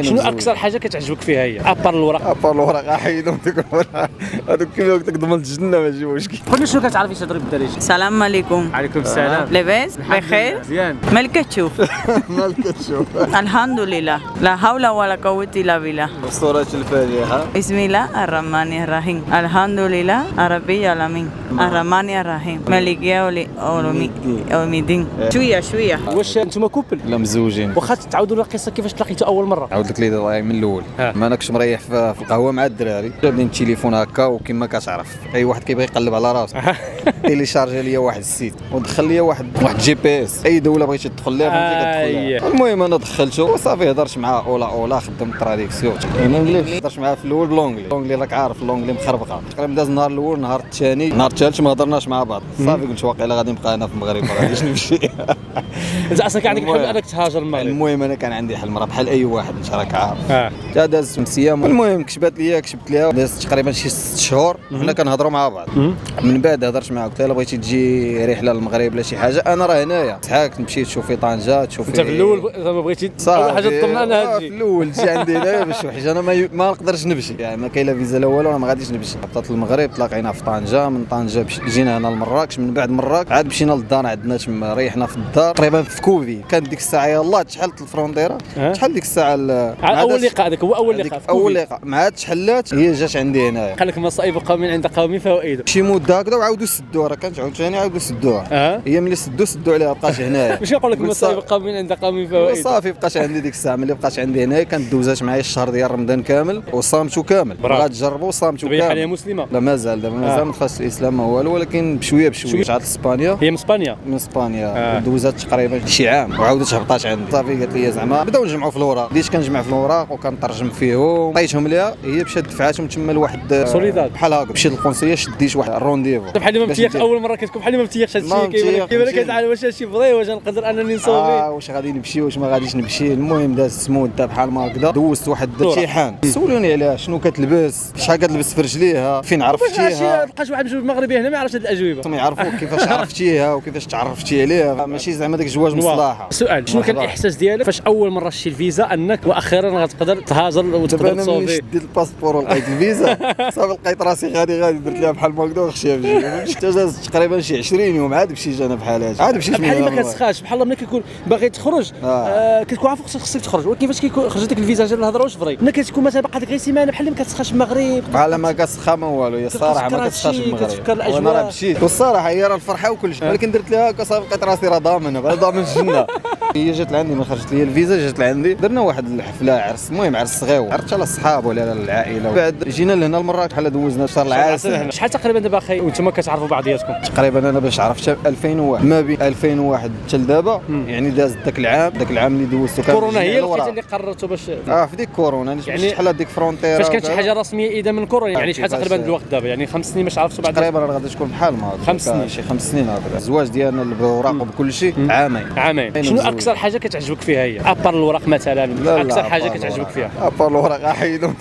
شنو اكثر حاجه كتعجبك فيها هي ابار الورق؟ ابار الورق احيدهم هذوك كيما قلت لك ضمن الجنه ماشي مشكل. قول لي شنو كتعرفي تهضري بالدارجه؟ السلام عليكم. عليكم السلام. لاباس بخير؟ مزيان. مالك تشوف؟ مالك تشوف الحمد لله لا حول ولا قوة إلا بالله. سورة الفاتحة. بسم الله الرحمن الرحيم الحمد لله رب العالمين الرحمن الرحيم مالك يوم الدين. شوية واش نتوما كوبل؟ لا مزوجين. واخا تعاودوا لنا القصه كيفاش تلاقيتوا اول مره؟ عاود لك لي من الاول. ما انا كنت مريح في القهوه مع الدراري، جابني التليفون هكا وكما كتعرف اي واحد كيبغي يقلب على راسه تيليشارجي ليا واحد السيت ودخل ليا واحد جي بي اس، اي دوله بغيتي تدخل ليها فهمتي كتدخل. المهم انا دخلته وصافي هضرت معاه اولا خدم التراديكسيون هضرت معاه في الاول بالونجلي راك عارف اللونجلي مخربقه. تقريبا داز النهار الاول، النهار الثاني، النهار الثالث ما هضرناش مع بعض. صافي قلت واقيلا غادي نبقى انا في المغرب ما غاديش نمشي. انت اصلا كان عندك حل انك تهاجر المغرب؟ المهم انا كان عندي حل، مرة بحال اي واحد انت راك عارف. تا داز 5 ايام، المهم كتبت ليها داز تقريبا شي 6 شهور حنا كنهضروا مع بعض. من بعد هضرت معاها قلت لها بغيتي تجي رحله للمغرب ولا شي حاجه، انا راه هنايا سحاك تمشي تشوفي طنجه تشوفي. انت في الاول زعما بغيتي اول حاجه تطمن انا هادي في الاول جي عندي هنايا باش وحش انا ما نقدرش نمشي، يعني ما كاين لا فيزا لا والو، انا ما غاديش نمشي. هبطت للمغرب تلاقينا في طنجه، من طنجه جينا هنا لمراكش، من بعد مراكش عاد مشينا للدار عندنا تما ريحنا في الدار تقريبا في كوفي. كانت ديك الساعه يلاه تحلت الفرونتيرا، شحال ديك الساعه اول لقاء هذاك هو اول لقاء اول لقاء ما عاد تحلات هي جات عندي هنايا. قال لك مصائب قوم عند قوم فوائد شي مده هكذا وعاودوا سدوها، راه كانت عاوتاني عاودوا سدوها. هي ملي سدوا عليها بقات هنايا. ماشي نقول لك مصائب قوم عند قوم فوائد. صافي بقات عندي ديك الساعه، ملي بقات عندي هنايا كانت دوزات معايا الشهر ديال رمضان كامل وصامتو كامل. بغات تجربوا صامتو كامل. حاليا مسلمه؟ لا مازال دابا مازال ما دخلش الاسلام ما والو، ولكن بشويه رجعت لاسبانيا. هي من اسبانيا؟ من اسبانيا. دوزات تقريبا شي عام وعاودت هبطات عندي. صافي قالت لي زعما بداو نجمعوا في الوراق، بديت كنجمع في الوراق وكنترجم فيهم، عطيتهم ليها هي مشات دفعاتهم تما لواحد سوليداد بحال هكا. مشيت للقونسيه شديت واحد الرونديفو بحال ما متيقش اول مره كتكون بحال ما متيقش هادشي كيبان لك واش هادشي فري واش نقدر انني نصوبي واش غادي نمشي واش ما غاديش نمشي. المهم دازت مده بحال ما هكذا دوزت واحد الامتحان سولوني عليها شنو كتلبس شحال كتلبس في رجليها فين عرفتيها. بقاش واحد مغربي هنا ما يعرفش هاد الاجوبه. ما يعرفوا كيفاش عرفتيها وكيفاش تعرفتي عليها، ماشي زعما داك الجواز مصلحه. سؤال شنو كان الاحساس ديالك فاش اول مره شتي الفيزا انك واخيرا غتقدر تهاجر وتقدر تصوفي؟ انا ملي شديت الباسبور ولقيت الفيزا صافي لقيت راسي غادي درت لها بحال ما هكذا وخشيها في جيبي. دازت تقريبا شي 20 يوم عاد بشي انا بحال هذا عاد بشي بحال ما كتسخاش بحال ملي كيكون باغي تخرج كتكون عارف خصك تخرج، ولكن كيكون خرجت لك الفيزا ديال الهضره واش فري ملي كتكون مثلا باقا لك غير سيمانه بحال ما كتسخاش في المغرب بحال ما كتسخى ما والو. هي الصراحه ما كتسخاش في المغرب وانا راه مشيت والصراحه هي راه الفرحه وكل شيء، ولكن درت لها هكا صافي لقيت راسي راه ضامن بحال ضامن الجنه. هي جات لعندي ما خرجت لي الفيزا جات لعندي درنا واحد الحفله عرس، المهم عرس صغير عرفت على الصحاب ولا العائله. بعد جينا لهنا لمراكش بحال دوزنا شهر العسل. شحال تقريبا دابا اخي وانتم كتعرفوا بعضياتكم؟ تقريبا انا باش عرفت 2001 ما بين 2001 حتى لدابا يعني داز داك العام اللي دوزتو كان كورونا هي اللي قررتوا باش في ديك كورونا يعني شحال ديك فرونتيرا فاش كانت شي حاجه رسميه اذا من كورونا يعني شحال تقريبا الوقت دابا يعني 5 سنين باش عرفتوا بعد تقريبا راه غادي تكون بحال ما 5 سنين شي 5 سنين هكذا. الزواج ديالنا بالوراق وبكل شيء عامين. شنو اكثر حاجه كتعجبك فيها هي ابار الوراق مثلا؟ اكثر حاجه كتعجبك فيها ابار الوراق احيدهم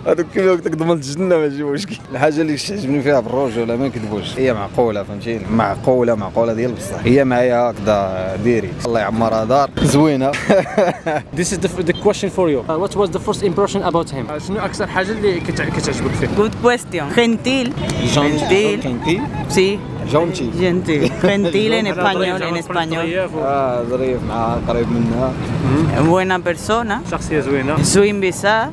هذوك كيما قلت لك ضمن الجنه ماشي مشكل. الحاجه اللي تعجبني فيها بالرجوله ما نكذبوش هي معقوله فهمتيني معقوله ديال بصح هي معايا هكذا ديري الله يعمرها دار زوينه. This is the question for you. What was the first impression about him? شنو اكثر حاجه اللي كتعجبك فيه؟ Good question. Gentil. Sí. Gentil. Gentil en español. ظريف معها قريب منها. Buena persona. شخصيه زوينه. زوين بزاف.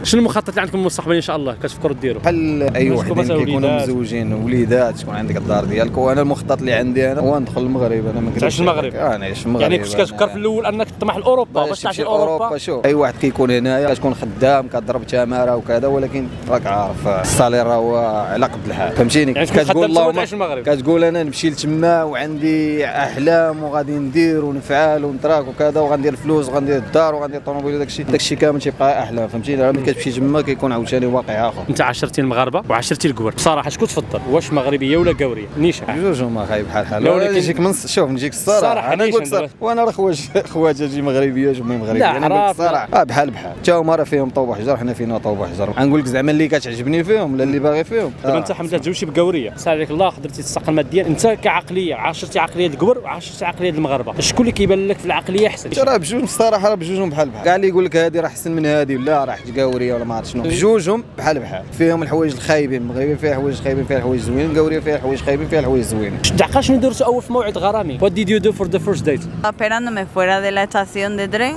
شنو المخطط اللي عندكم المستقبل ان شاء الله كتفكروا ديروا؟ بحال اي وحدين كيكونوا مزوجين وليدات تكون عندك الدار ديالك، وانا المخطط اللي عندي انا هو ندخل المغرب. انا ما تعيش المغرب؟ نعيش في المغرب. يعني كنت كتفكر في الاول انك تطمح لاوروبا باش تعيش اوروبا؟ شوف اي واحد كيكون هنايا كتكون خدام كضرب تماره وكذا، ولكن راك عارف الصالير هو على قد الحال فهمتيني. يعني كتقول اللهم كتقول انا نمشي لتما وعندي احلام وغادي ندير ونفعل ونتراك وكذا وغندير الفلوس وغندير الدار وغندير الطوموبيل وداكشي كامل تيبقى احلام فهمتيني. ملي كتمشي تما كيكون عاوتاني واقع اخر. انت عاشرتي المغاربه وعاشرتي الكوار، بصراحه شكون تفضل واش مغربيه ولا كاوريه؟ نيشان جوج هما خايب بحال ولكن نجيك شوف نجيك الصراحه انا نقول وانا راه خواتاتي مغربيه وامي مغربيه انا نقول الصراحه بحال حتى هما راه فيهم طوب وحجر حنا فينا طوب وحجر. نقول لك زعما اللي كتعجبني فيهم ولا اللي باغي فيهم. دابا انت حمزه تزوجتي بكاوريه عقليه سال عليك الله قدرتي تستقل ماديا انت كعقليه عاشرتي عقليه الكبر وعاشرتي عقليه المغاربه شكون اللي كيبان لك في العقليه احسن؟ راه بجوج الصراحه راه بجوجهم بحال كاع اللي يقول لك هذه راه احسن من هذه ولا راه قاوريه ولا ما عرفت شنو بجوجهم بحال فيهم الحوايج الخايبين المغربيه فيها حوايج خايبين فيها حوايج زوينين قاوريه فيها حوايج خايبين فيها حوايج زوينين تعقل شنو درتو اول في موعد غرامي what did you do for the first date Esperándome fuera de la estación de tren,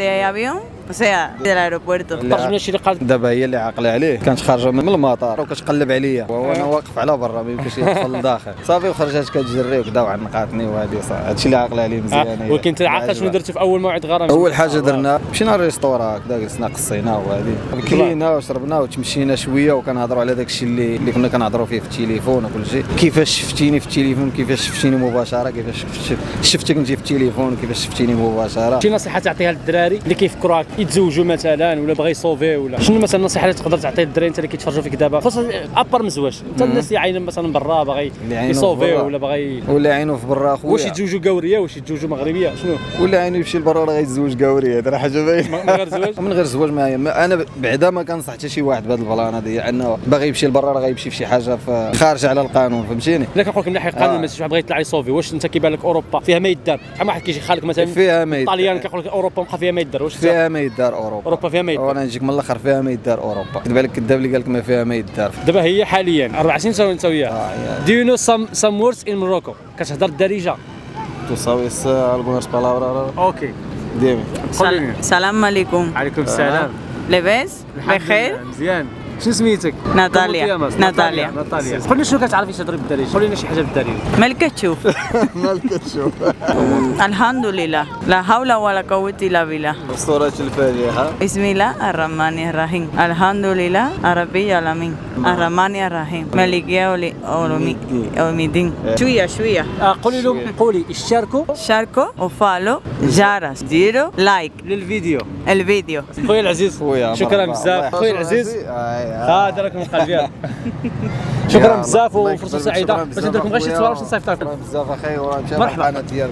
de avión, o sea, del aeropuerto. ترجم لنا شي اللي قال دابا هي اللي عاقله عليه كانت خارجه من المطار وكتقلب عليا وانا واقف على برا ما يمكنش يدخل لداخل صافي وخرجت كتجري وكذا وعنقاتني وهذه هادشي اللي عاقله عليه مزيان ولكن انت عاقل شنو درتي في اول موعد غرامي؟ اول حاجه درنا مشينا للريستوران هكذا جلسنا قصينا وهذه كلينا وشربنا وتمشينا شويه وكنهضروا على داك الشيء اللي كنا كنهضروا فيه في التليفون وكل شيء كيفاش شفتيني في التليفون كيفاش شفتيني مباشره كيفاش شفتك انت في التليفون كيفاش شفتيني مباشره شي نصيحه تعطيها للدراري اللي كيفكروا يتزوجوا مثلا ولا باغي يصوفي ولا شنو مثلا النصيحه اللي تقدر تعطي للدراري انت اللي كيتفرجوا فيك دابا خصوصا ابار من الزواج انت الناس اللي عاينين مثلا برا باغي يصوفي ولا باغي ولا عينو في برا خويا واش يتزوجوا قاوريه واش يتزوجوا مغربيه شنو ولا عينو يمشي لبرا راه غيتزوج قاوريه هذا راه حاجه باينه من غير زواج من غير زواج ما انا بعدا ما كنصح حتى شي واحد بهذا البلان هذه انه باغي يمشي لبرا راه غيمشي في شي حاجه خارجه على القانون فهمتيني لا كنقول لك من ناحيه القانون ماشي واحد بغى يطلع يصوفي واش انت كيبان لك اوروبا فيها ما يدار شحال واحد كيجي خالك مثلا فيها ما يدار طاليان كيقول لك اوروبا بقى فيها ما يدار واش فيها ما يدار اوروبا فيها ما يدار وانا نجيك من الاخر فيها ما يدار اوروبا كذب عليك كذاب اللي قال لك ما فيها ما يدار دابا هي حاليا 4 سنين انت وياها do you know some words in Morocco كتهضر الدارجه tu sabes algunas palabras اوكي ديمي Salam alaikum. عليكم السلام ¿Le ves? بخير؟ مزيان شنو سميتك؟ ناتاليا. ناتاليا قول لنا شنو كتعرفي تهضري بالدارجه قول لنا شي حاجه بالدارجه مالك تشوف مالك تشوف الحمد لله لا حول ولا قوة إلا بالله سورة الفاتحة بسم الله الرحمن الرحيم الحمد لله رب العالمين الرحمن الرحيم مالك يوم الدين شوية قولي لهم قولي اشتركوا شاركوا وفالو جرس ديروا لايك للفيديو الفيديو خويا العزيز شكرا بزاف خويا العزيز هذا راكم القلب شكرا بزاف وفرصه سعيده باش ندير لكم غير شي تصويره باش نصيفط لكم بزاف اخي مرحبا